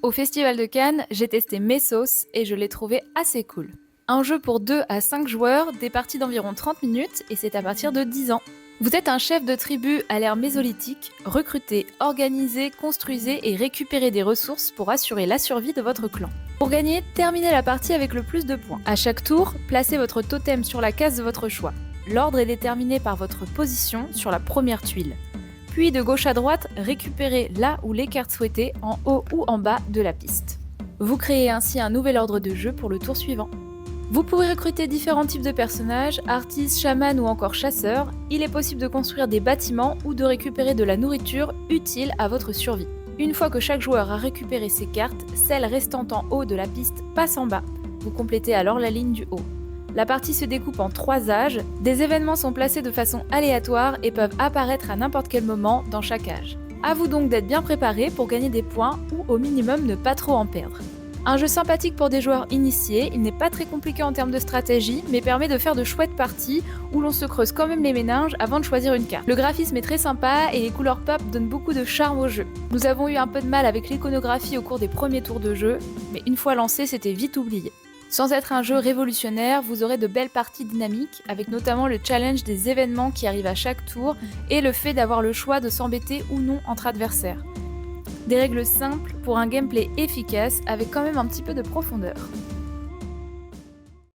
Au Festival de Cannes, j'ai testé Messos et je l'ai trouvé assez cool. Un jeu pour 2 à 5 joueurs, des parties d'environ 30 minutes et c'est à partir de 10 ans. Vous êtes un chef de tribu à l'ère mésolithique, recrutez, organisez, construisez et récupérez des ressources pour assurer la survie de votre clan. Pour gagner, terminez la partie avec le plus de points. À chaque tour, placez votre totem sur la case de votre choix. L'ordre est déterminé par votre position sur la première tuile. Puis de gauche à droite, récupérez la ou les cartes souhaitées en haut ou en bas de la piste. Vous créez ainsi un nouvel ordre de jeu pour le tour suivant. Vous pouvez recruter différents types de personnages, artistes, chamans ou encore chasseurs. Il est possible de construire des bâtiments ou de récupérer de la nourriture utile à votre survie. Une fois que chaque joueur a récupéré ses cartes, celle restant en haut de la piste passe en bas. Vous complétez alors la ligne du haut. La partie se découpe en 3 âges, des événements sont placés de façon aléatoire et peuvent apparaître à n'importe quel moment dans chaque âge. À vous donc d'être bien préparé pour gagner des points ou au minimum ne pas trop en perdre. Un jeu sympathique pour des joueurs initiés, il n'est pas très compliqué en termes de stratégie, mais permet de faire de chouettes parties où l'on se creuse quand même les méninges avant de choisir une carte. Le graphisme est très sympa et les couleurs pop donnent beaucoup de charme au jeu. Nous avons eu un peu de mal avec l'iconographie au cours des premiers tours de jeu, mais une fois lancé, c'était vite oublié. Sans être un jeu révolutionnaire, vous aurez de belles parties dynamiques, avec notamment le challenge des événements qui arrivent à chaque tour et le fait d'avoir le choix de s'embêter ou non entre adversaires. Des règles simples pour un gameplay efficace avec quand même un petit peu de profondeur.